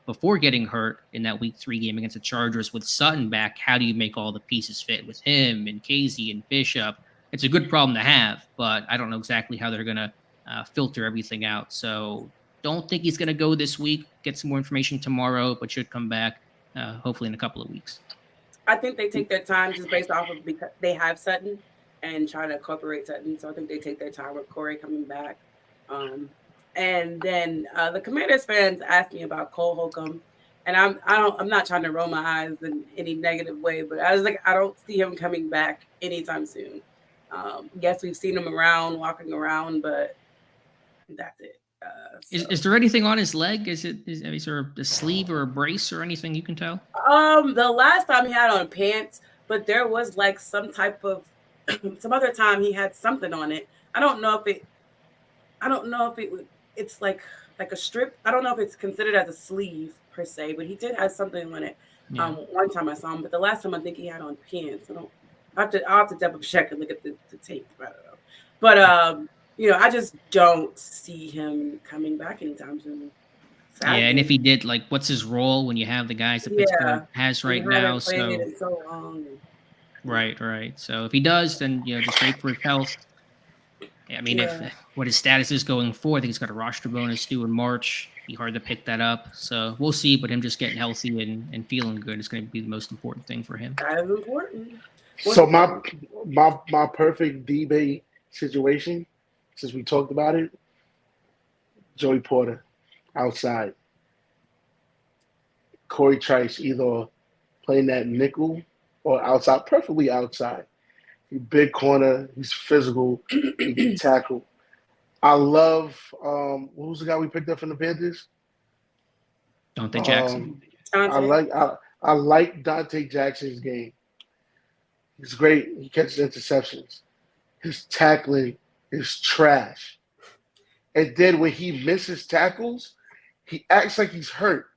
before getting hurt in that Week 3 game against the Chargers with Sutton back. How do you make all the pieces fit with him and Casey and Bishop? It's a good problem to have, but I don't know exactly how they're going to filter everything out. So don't think he's going to go this week. Get some more information tomorrow, but should come back hopefully in a couple of weeks. I think they take their time just based off of because they have Sutton and trying to incorporate Sutton. So I think they take their time with Corey coming back. And then the Commanders fans asked me about Cole Holcomb, and I'm not trying to roll my eyes in any negative way, but I was like, I don't see him coming back anytime soon. Yes, we've seen him around, walking around, but that's it. Is there anything on his leg? Is there a sleeve or a brace or anything you can tell? The last time he had on pants, but there was like some type of some other time he had something on it. I don't know if it's like a strip. I don't know if it's considered as a sleeve per se, but he did have something on it. Yeah. One time I saw him, but the last time I think he had on pants. I'll have to double check and look at the tape. I don't know. But I just don't see him coming back anytime soon. Sadly. Yeah, and if he did, like, what's his role when you have the guys that Pittsburgh has right now? So long. Right. So if he does, then just wait for his health. I mean, if what his status is going forward, I think he's got a roster bonus due in March. Be hard to pick that up. So we'll see. But him just getting healthy and feeling good is going to be the most important thing for him. That is important. So my perfect D-Bay situation, since we talked about it, Joey Porter outside, Corey Trice either playing that nickel or outside, preferably outside. He's big corner. He's physical. He can tackle. I love what was the guy we picked up from the Panthers? Dante Jackson. I like Dante Jackson's game. He's great. He catches interceptions. His tackling is trash. And then when he misses tackles, he acts like he's hurt.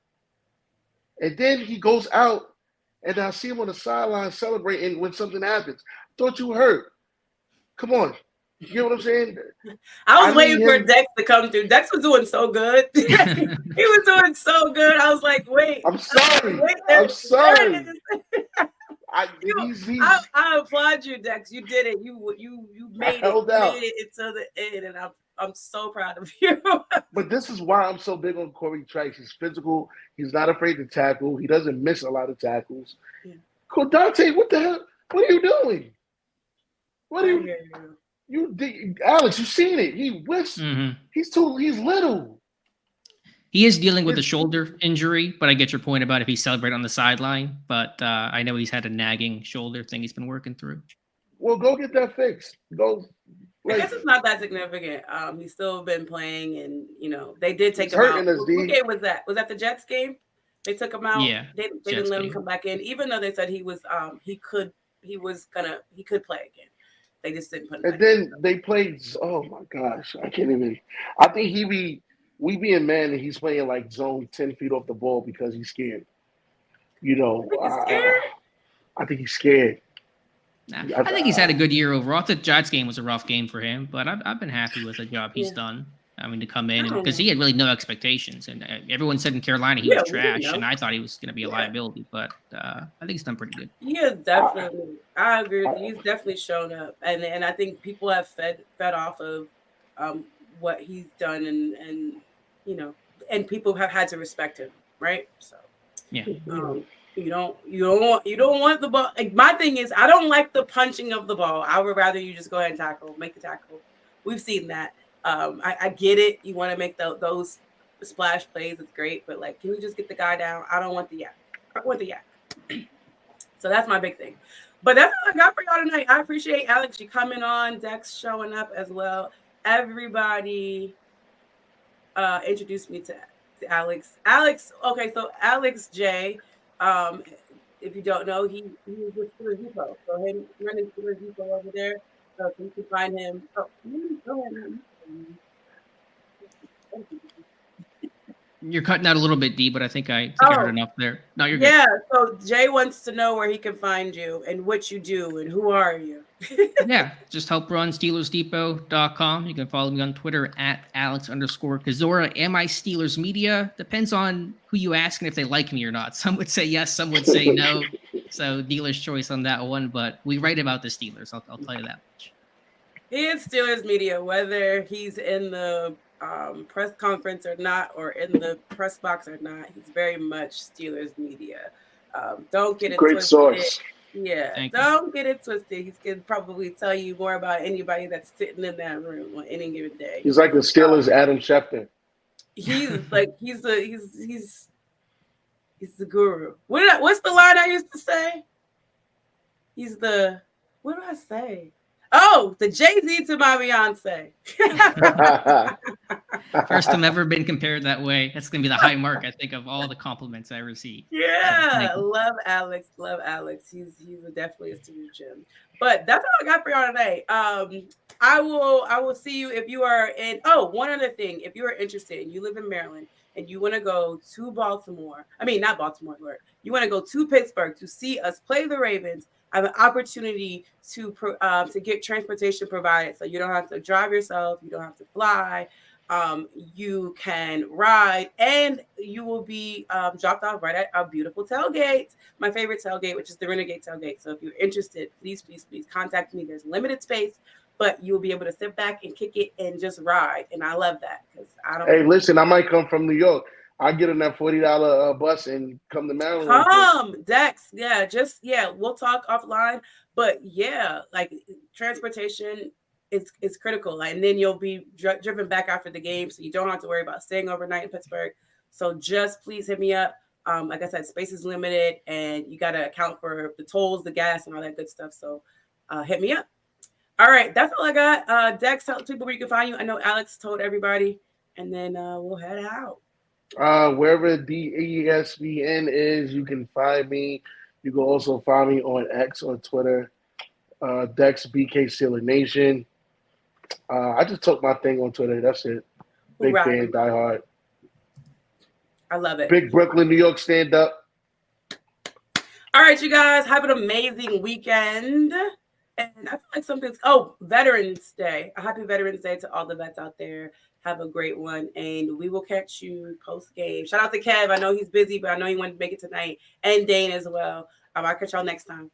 And then he goes out, and I see him on the sideline celebrating when something happens. Thought you hurt. Come on. You know what I'm saying? I was waiting for Dex to come through. Dex was doing so good. He was doing so good. I was like, wait. I'm sorry. I'm sorry. I applaud you, Dex. You did it. You made it into the end, and I'm so proud of you. But this is why I'm so big on Corey Trice. He's physical. He's not afraid to tackle. He doesn't miss a lot of tackles. Yeah. Dante, what the hell? What are you doing? What are you Alex, you've seen it. He whiffs. Mm-hmm. He's little. He is dealing with a shoulder injury, but I get your point about if he celebrated on the sideline. But I know he's had a nagging shoulder thing he's been working through. Well, go get that fixed. Go. I guess it's not that significant. He's still been playing, and they did take him out. What game was that? Was that the Jets game? They took him out. Yeah, they didn't let him come back in, even though they said he could play again. They just didn't put him. And then they played. Oh my gosh, I can't even. I think we being man, and he's playing like zone 10 feet off the ball because he's scared. I think he's scared. I think he's had a good year overall. The Giants game was a rough game for him, but I've been happy with the job he's done. I mean, to come in because he had really no expectations, and everyone said in Carolina he was trash, and I thought he was going to be a liability. But I think he's done pretty good. He is definitely. I agree with you. He's definitely shown up, and I think people have fed off of what he's done, and people have had to respect him, right? So yeah. You don't want the ball. Like, my thing is, I don't like the punching of the ball. I would rather you just go ahead and make the tackle. We've seen that. I get it. You want to make those splash plays. It's great, but like, can we just get the guy down? I don't want the yak. I want the yak. So that's my big thing. But that's all I got for y'all tonight. I appreciate Alex you coming on, Dex showing up as well. Everybody, introduced me to Alex. Alex, okay, so Alex J. Um, if you don't know, he was with Steelers Depot. So him running Steelers Depot over there. So you can find him. Oh, go ahead. You're cutting out a little bit, D, but I think I heard Oh, enough there. No, you're good. yeah. So Jay wants to know where he can find you and what you do and who are you. Yeah, just help run SteelersDepot.com. You can follow me on Twitter at Alex_Kozora. Am I Steelers Media? Depends on who you ask and if they like me or not. Some would say yes, some would say no. So dealer's choice on that one, but we write about the Steelers. I'll tell you that much. He is Steelers Media, whether he's in the press conference or not, or in the press box or not. He's very much Steelers Media. Don't get it Great twisted. source. Yeah, Thank don't get it twisted. He can probably tell you more about anybody that's sitting in that room on any given day. He's like the Steelers Adam Schefter. He's like he's the guru. What's the line I used to say? He's the, what do I say? Oh, the Jay-Z to my Beyonce. First time ever been compared that way. That's gonna be the high mark, I think, of all the compliments I received. Yeah, love Alex. He's definitely a student gym. But that's all I got for y'all today. I will see you if you are in. Oh, one other thing, if you are interested and you live in Maryland and you want to go to Baltimore, I mean not Baltimore, Lord, you want to go to Pittsburgh to see us play the Ravens. I have an opportunity to get transportation provided, so you don't have to drive yourself, you don't have to fly. You can ride, and you will be dropped off right at our beautiful tailgate, my favorite tailgate, which is the Renegade Tailgate. So if you're interested, please contact me. There's limited space, but you'll be able to sit back and kick it and just ride, and I love that because I don't. Hey, listen, I might come from New York. I get on that $40 bus and come to Maryland. Come, Dex. We'll talk offline. But yeah, like transportation is critical. And then you'll be driven back after the game, so you don't have to worry about staying overnight in Pittsburgh. So just please hit me up. Like I said, space is limited, and you got to account for the tolls, the gas, and all that good stuff. So hit me up. All right, that's all I got. Dex, tell people where you can find you. I know Alex told everybody, and then we'll head out. Wherever the ESPN is, you can find me. You can also find me on X or Twitter, Dex BK Steeler Nation. I just took my thing on Twitter. That's it. Big fan, diehard. I love it. Big Brooklyn, New York stand up. All right, you guys, have an amazing weekend. And I feel like something's Veterans Day. A happy Veterans Day to all the vets out there. Have a great one, and we will catch you post-game. Shout out to Kev. I know he's busy, but I know he wanted to make it tonight, and Dane as well. I'll catch y'all next time.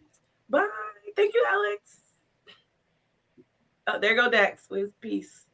Bye. Thank you, Alex. Oh, there go Dex with his peace.